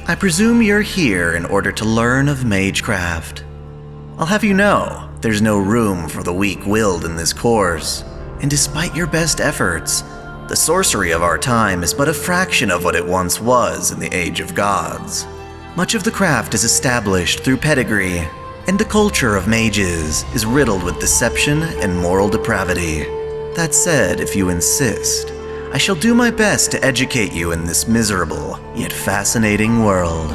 I presume you're here in order to learn of Magecraft. I'll have you know, there's no room for the weak-willed in this course, and despite your best efforts, the sorcery of our time is but a fraction of what it once was in the Age of Gods. Much of the craft is established through pedigree, and the culture of mages is riddled with deception and moral depravity. That said, if you insist, I shall do my best to educate you in this miserable, yet fascinating world.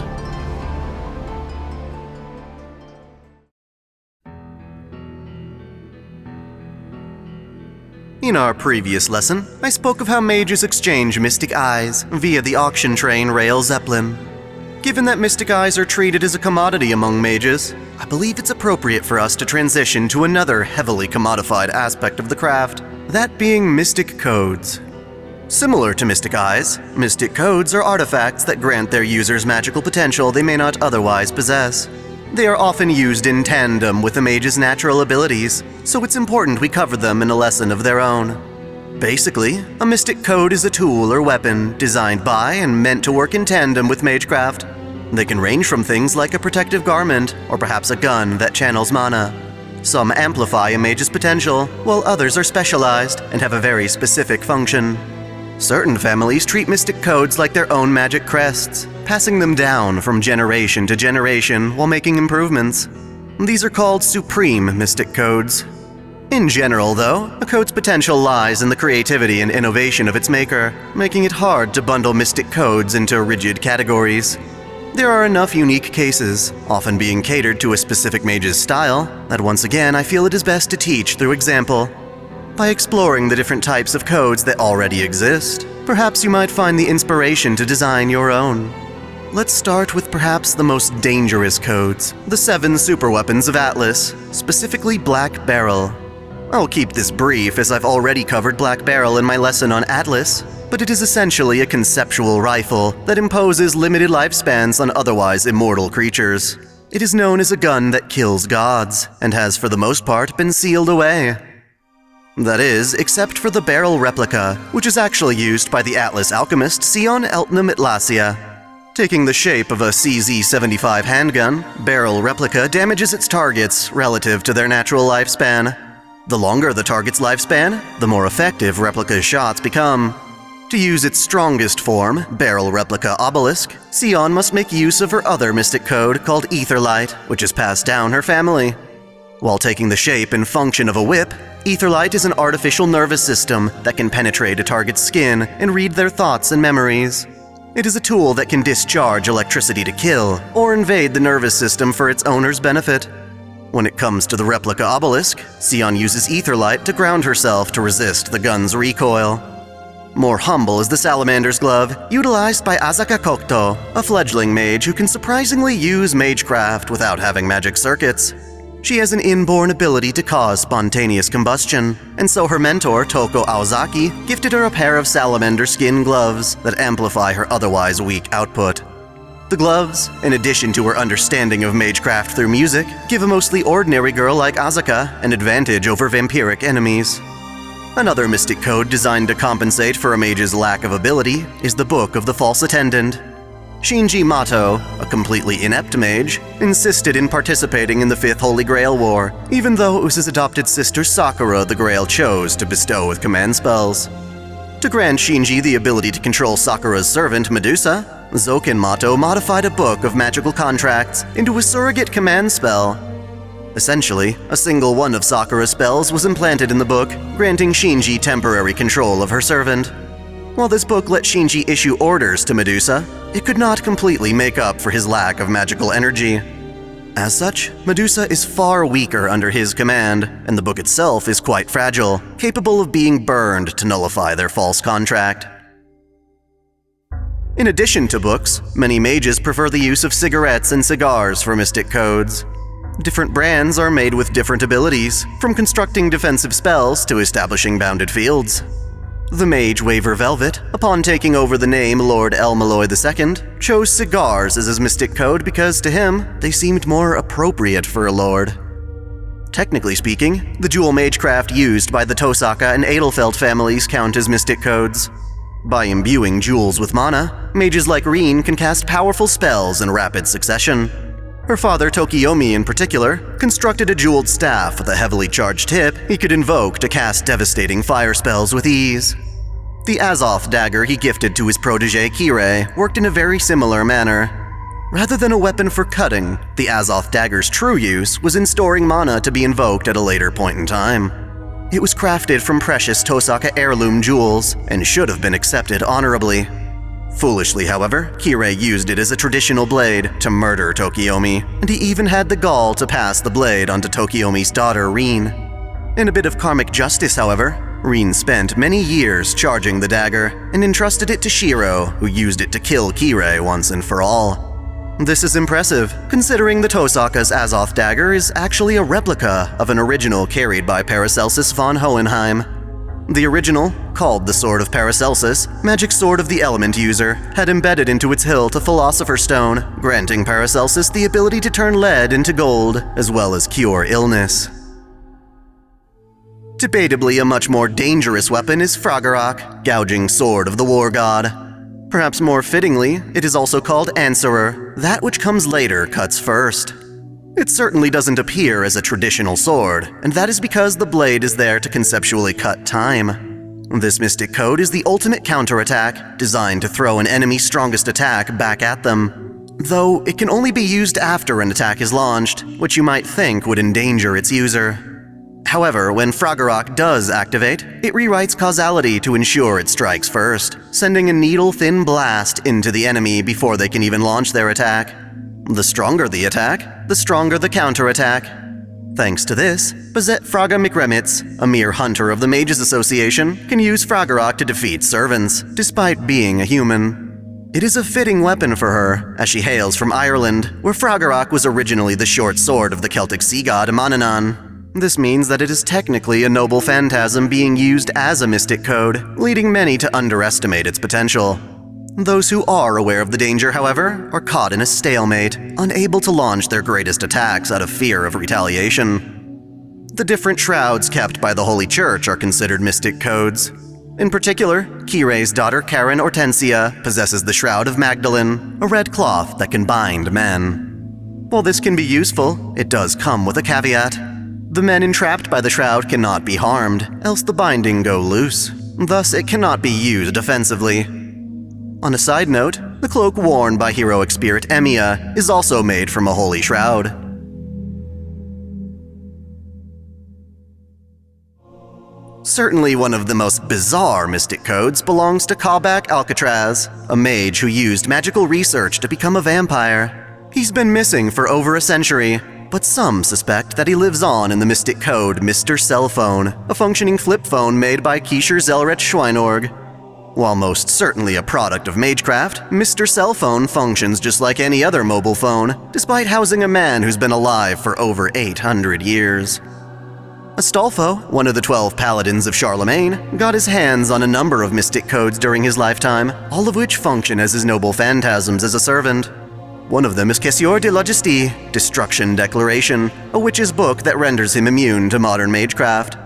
In our previous lesson, I spoke of how mages exchange mystic eyes via the auction train Rail Zeppelin. Given that mystic eyes are treated as a commodity among mages, I believe it's appropriate for us to transition to another heavily commodified aspect of the craft, that being mystic codes. Similar to mystic eyes, mystic codes are artifacts that grant their users magical potential they may not otherwise possess. They are often used in tandem with a mage's natural abilities, so it's important we cover them in a lesson of their own. Basically, a mystic code is a tool or weapon designed by and meant to work in tandem with Magecraft. They can range from things like a protective garment or perhaps a gun that channels mana. Some amplify a mage's potential, while others are specialized and have a very specific function. Certain families treat mystic codes like their own magic crests, passing them down from generation to generation while making improvements. These are called supreme mystic codes. In general, though, a code's potential lies in the creativity and innovation of its maker, making it hard to bundle mystic codes into rigid categories. There are enough unique cases, often being catered to a specific mage's style, that once again I feel it is best to teach through example. By exploring the different types of codes that already exist, perhaps you might find the inspiration to design your own. Let's start with perhaps the most dangerous codes, the 7 superweapons of Atlas, specifically Black Barrel. I'll keep this brief as I've already covered Black Barrel in my lesson on Atlas, but it is essentially a conceptual rifle that imposes limited lifespans on otherwise immortal creatures. It is known as a gun that kills gods, and has for the most part been sealed away. That is, except for the barrel replica, which is actually used by the Atlas alchemist Sion Eltnam Atlasia. Taking the shape of a CZ-75 handgun, barrel replica damages its targets relative to their natural lifespan. The longer the target's lifespan, the more effective replica shots become. To use its strongest form, barrel replica obelisk, Sion must make use of her other mystic code called Etherlight, which is passed down her family. While taking the shape and function of a whip, Etherlight is an artificial nervous system that can penetrate a target's skin and read their thoughts and memories. It is a tool that can discharge electricity to kill, or invade the nervous system for its owner's benefit. When it comes to the replica obelisk, Sion uses Etherlight to ground herself to resist the gun's recoil. More humble is the Salamander's Glove, utilized by Asaka Kokto, a fledgling mage who can surprisingly use Magecraft without having magic circuits. She has an inborn ability to cause spontaneous combustion, and so her mentor, Toko Aozaki, gifted her a pair of salamander skin gloves that amplify her otherwise weak output. The gloves, in addition to her understanding of Magecraft through music, give a mostly ordinary girl like Asaka an advantage over vampiric enemies. Another mystic code designed to compensate for a mage's lack of ability is the Book of the False Attendant. Shinji Mato, a completely inept mage, insisted in participating in the Fifth Holy Grail War, even though it was his adopted sister Sakura the Grail chose to bestow with command spells. To grant Shinji the ability to control Sakura's servant Medusa, Zoken Mato modified a book of magical contracts into a surrogate command spell. Essentially, a single one of Sakura's spells was implanted in the book, granting Shinji temporary control of her servant. While this book let Shinji issue orders to Medusa, it could not completely make up for his lack of magical energy. As such, Medusa is far weaker under his command, and the book itself is quite fragile, capable of being burned to nullify their false contract. In addition to books, many mages prefer the use of cigarettes and cigars for mystic codes. Different brands are made with different abilities, from constructing defensive spells to establishing bounded fields. The mage Waver Velvet, upon taking over the name Lord Elmaloy II, chose cigars as his mystic code because, to him, they seemed more appropriate for a lord. Technically speaking, the jewel Magecraft used by the Tosaka and Edelfelt families count as mystic codes. By imbuing jewels with mana, mages like Rin can cast powerful spells in rapid succession. Her father, Tokiomi in particular, constructed a jeweled staff with a heavily charged tip he could invoke to cast devastating fire spells with ease. The Azoth dagger he gifted to his protege Kirei worked in a very similar manner. Rather than a weapon for cutting, the Azoth dagger's true use was in storing mana to be invoked at a later point in time. It was crafted from precious Tosaka heirloom jewels and should have been accepted honorably. Foolishly, however, Kirei used it as a traditional blade to murder Tokiomi, and he even had the gall to pass the blade onto Tokiomi's daughter, Rin. In a bit of karmic justice, however, Rin spent many years charging the dagger and entrusted it to Shiro, who used it to kill Kirei once and for all. This is impressive, considering the Tosaka's Azoth dagger is actually a replica of an original carried by Paracelsus von Hohenheim. The original, called the Sword of Paracelsus, magic sword of the element user, had embedded into its hilt a Philosopher's Stone, granting Paracelsus the ability to turn lead into gold, as well as cure illness. Debatably a much more dangerous weapon is Froggerok, gouging sword of the war god. Perhaps more fittingly, it is also called Answerer, that which comes later cuts first. It certainly doesn't appear as a traditional sword, and that is because the blade is there to conceptually cut time. This mystic code is the ultimate counterattack, designed to throw an enemy's strongest attack back at them. Though it can only be used after an attack is launched, which you might think would endanger its user. However, when Froggerok does activate, it rewrites causality to ensure it strikes first, sending a needle-thin blast into the enemy before they can even launch their attack. The stronger the attack, the stronger the counterattack. Thanks to this, Bazette Fraga McRemitz, a mere hunter of the Mages Association, can use Froggerok to defeat servants, despite being a human. It is a fitting weapon for her, as she hails from Ireland, where Froggerok was originally the short sword of the Celtic sea god Manannán. This means that it is technically a noble phantasm being used as a mystic code, leading many to underestimate its potential. Those who are aware of the danger, however, are caught in a stalemate, unable to launch their greatest attacks out of fear of retaliation. The different shrouds kept by the Holy Church are considered mystic codes. In particular, Kirei's daughter Karen Hortensia possesses the Shroud of Magdalene, a red cloth that can bind men. While this can be useful, it does come with a caveat. The men entrapped by the shroud cannot be harmed, else the binding go loose. Thus, it cannot be used offensively. On a side note, the cloak worn by heroic spirit Emiya is also made from a holy shroud. Certainly one of the most bizarre mystic codes belongs to Kabak Alcatraz, a mage who used magical research to become a vampire. He's been missing for over a century, but some suspect that he lives on in the mystic code Mr. Cell Phone, a functioning flip phone made by Keisher Zelretch Schweinorg. While most certainly a product of Magecraft, Mr. Cell Phone functions just like any other mobile phone, despite housing a man who's been alive for over 800 years. Astolfo, one of the 12 Paladins of Charlemagne, got his hands on a number of mystic codes during his lifetime, all of which function as his noble phantasms as a servant. One of them is Casseur de la Justice, Destruction Declaration, a witch's book that renders him immune to modern Magecraft.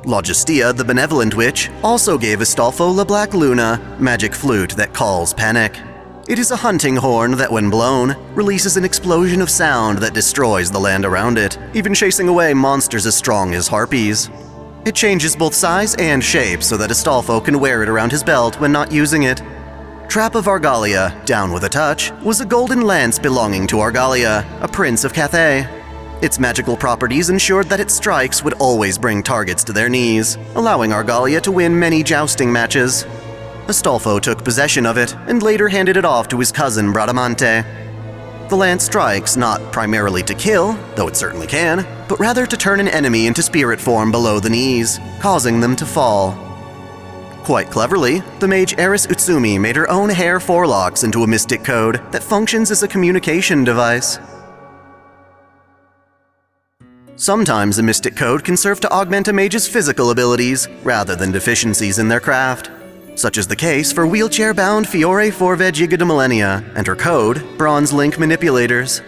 La Justia, the Benevolent Witch, also gave Astolfo La Black Luna, magic flute that calls panic. It is a hunting horn that, when blown, releases an explosion of sound that destroys the land around it, even chasing away monsters as strong as harpies. It changes both size and shape so that Astolfo can wear it around his belt when not using it. Trap of Argalia, Down with a Touch, was a golden lance belonging to Argalia, a prince of Cathay. Its magical properties ensured that its strikes would always bring targets to their knees, allowing Argalia to win many jousting matches. Astolfo took possession of it and later handed it off to his cousin Bradamante. The lance strikes not primarily to kill, though it certainly can, but rather to turn an enemy into spirit form below the knees, causing them to fall. Quite cleverly, the mage Eris Utsumi made her own hair forelocks into a mystic code that functions as a communication device. Sometimes a mystic code can serve to augment a mage's physical abilities rather than deficiencies in their craft. Such is the case for wheelchair-bound Fiore Forved Giga de Millennia and her code, Bronze Link Manipulators.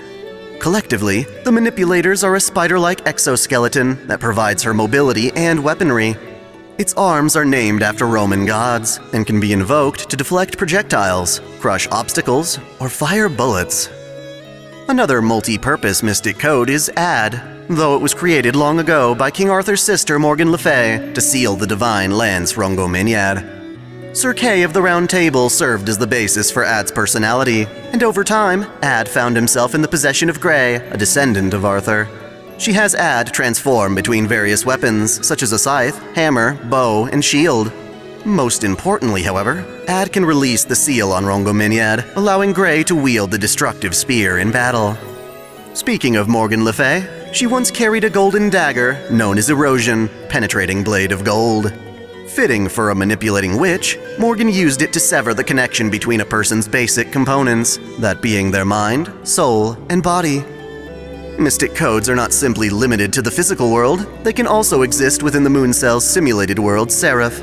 Collectively, the manipulators are a spider-like exoskeleton that provides her mobility and weaponry. Its arms are named after Roman gods and can be invoked to deflect projectiles, crush obstacles, or fire bullets. Another multi-purpose mystic code is Add, though it was created long ago by King Arthur's sister Morgan Le Fay to seal the divine lance Rhongomyniad. Sir Kay of the Round Table served as the basis for Add's personality, and over time, Add found himself in the possession of Grey, a descendant of Arthur. She has Add transform between various weapons, such as a scythe, hammer, bow, and shield. Most importantly, however, Add can release the seal on Rhongomyniad, allowing Grey to wield the destructive spear in battle. Speaking of Morgan Le Fay, she once carried a golden dagger known as Erosion, penetrating blade of gold. Fitting for a manipulating witch, Morgan used it to sever the connection between a person's basic components, that being their mind, soul, and body. Mystic codes are not simply limited to the physical world, they can also exist within the Mooncell's simulated world, Seraph.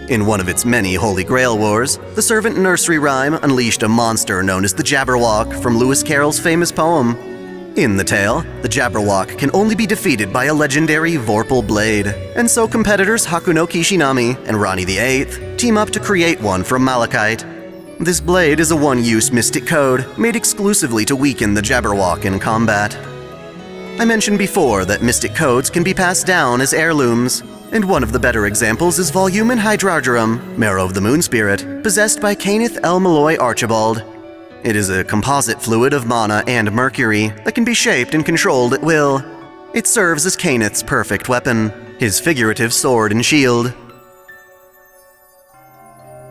In one of its many Holy Grail wars, the servant nursery rhyme unleashed a monster known as the Jabberwock from Lewis Carroll's famous poem. In the tale, the Jabberwock can only be defeated by a legendary Vorpal blade, and so competitors Hakuno Kishinami and Rani VIII team up to create one from malachite. This blade is a one-use mystic code made exclusively to weaken the Jabberwock in combat. I mentioned before that mystic codes can be passed down as heirlooms, and one of the better examples is Volumen Hydrargyrum, Marrow of the Moon Spirit, possessed by Cainith El Malloy Archibald. It is a composite fluid of mana and mercury that can be shaped and controlled at will. It serves as Cainith's perfect weapon, his figurative sword and shield.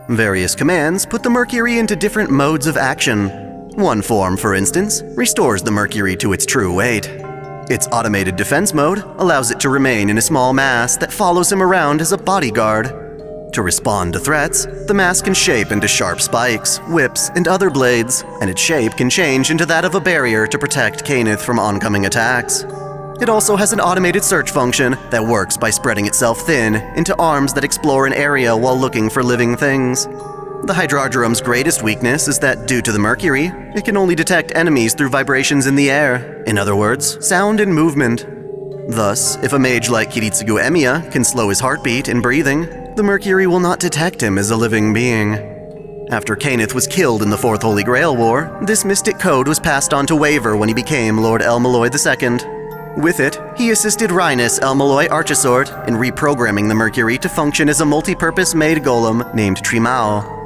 Various commands put the mercury into different modes of action. One form, for instance, restores the mercury to its true weight. Its automated defense mode allows it to remain in a small mass that follows him around as a bodyguard. To respond to threats, the mass can shape into sharp spikes, whips, and other blades, and its shape can change into that of a barrier to protect Cainith from oncoming attacks. It also has an automated search function that works by spreading itself thin into arms that explore an area while looking for living things. The Hydrargyrum's greatest weakness is that, due to the mercury, it can only detect enemies through vibrations in the air. In other words, sound and movement. Thus, if a mage like Kiritsugu Emiya can slow his heartbeat and breathing, the mercury will not detect him as a living being. After Cainith was killed in the Fourth Holy Grail War, this mystic code was passed on to Waver when he became Lord El Malloy II. With it, he assisted Rhinus El Malloy Archisort in reprogramming the mercury to function as a multi-purpose maid golem named Trimao.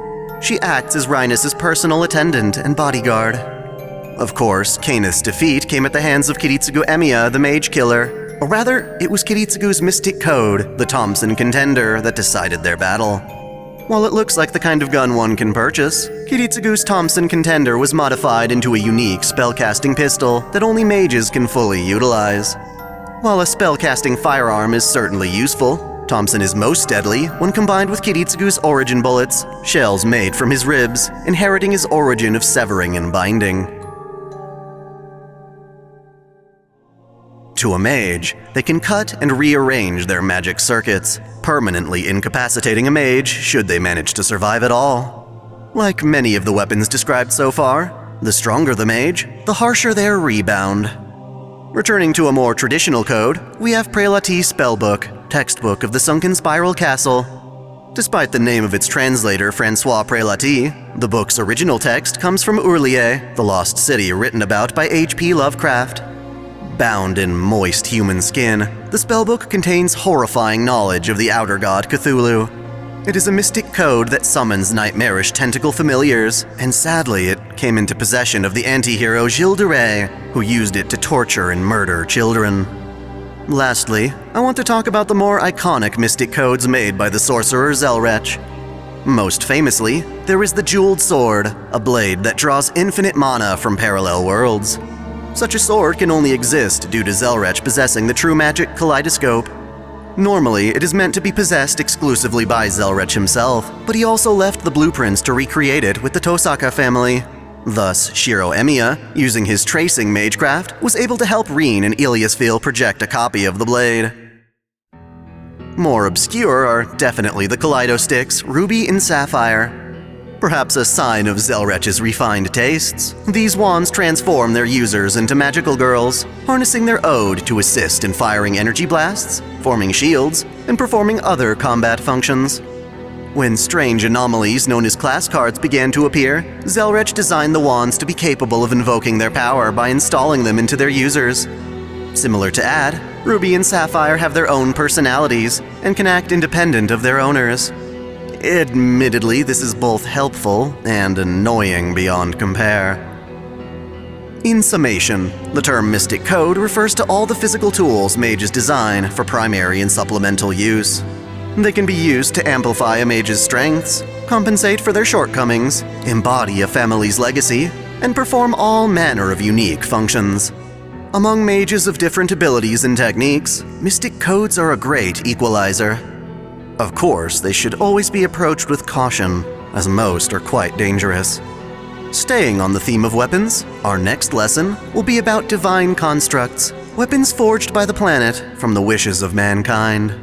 She acts as Rhinus's personal attendant and bodyguard. Of course, Cainith's defeat came at the hands of Kiritsugu Emiya, the mage killer. Or rather, it was Kiritsugu's mystic code, the Thompson Contender, that decided their battle. While it looks like the kind of gun one can purchase, Kiritsugu's Thompson Contender was modified into a unique spellcasting pistol that only mages can fully utilize. While a spellcasting firearm is certainly useful, Thompson is most deadly when combined with Kiritsugu's origin bullets, shells made from his ribs, inheriting his origin of severing and binding. To a mage, they can cut and rearrange their magic circuits, permanently incapacitating a mage should they manage to survive at all. Like many of the weapons described so far, the stronger the mage, the harsher their rebound. Returning to a more traditional code, we have Prelati's Spellbook, textbook of the Sunken Spiral Castle. Despite the name of its translator, Francois Prelati, the book's original text comes from Urlier, the lost city written about by H.P. Lovecraft. Bound in moist human skin, the spellbook contains horrifying knowledge of the outer god Cthulhu. It is a mystic code that summons nightmarish tentacle familiars, and sadly it came into possession of the anti-hero Gilles de Rais, who used it to torture and murder children. Lastly, I want to talk about the more iconic mystic codes made by the sorcerer Zelretch. Most famously, there is the Jeweled Sword, a blade that draws infinite mana from parallel worlds. Such a sword can only exist due to Zelretch possessing the true magic kaleidoscope. Normally, it is meant to be possessed exclusively by Zelretch himself, but he also left the blueprints to recreate it with the Tosaka family. Thus, Shiro Emiya, using his tracing Magecraft, was able to help Reen and Iliasfil project a copy of the blade. More obscure are definitely the Kaleidosticks, Ruby and Sapphire. Perhaps a sign of Zelretch's refined tastes, these wands transform their users into magical girls, harnessing their ode to assist in firing energy blasts, forming shields, and performing other combat functions. When strange anomalies known as class cards began to appear, Zelretch designed the wands to be capable of invoking their power by installing them into their users. Similar to Ad, Ruby and Sapphire have their own personalities and can act independent of their owners. Admittedly, this is both helpful and annoying beyond compare. In summation, the term Mystic Code refers to all the physical tools mages design for primary and supplemental use. They can be used to amplify a mage's strengths, compensate for their shortcomings, embody a family's legacy, and perform all manner of unique functions. Among mages of different abilities and techniques, Mystic Codes are a great equalizer. Of course, they should always be approached with caution, as most are quite dangerous. Staying on the theme of weapons, our next lesson will be about divine constructs, weapons forged by the planet from the wishes of mankind.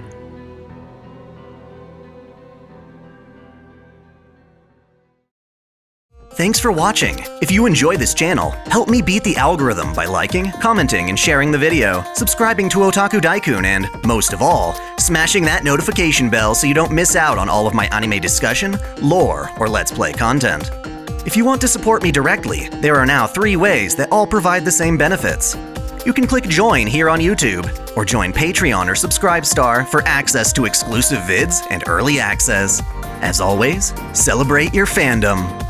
Thanks for watching. If you enjoy this channel, help me beat the algorithm by liking, commenting, and sharing the video, subscribing to OtakuDaiKun, and, most of all, smashing that notification bell so you don't miss out on all of my anime discussion, lore, or Let's Play content. If you want to support me directly, there are now 3 ways that all provide the same benefits. You can click Join here on YouTube, or join Patreon or Subscribestar for access to exclusive vids and early access. As always, celebrate your fandom.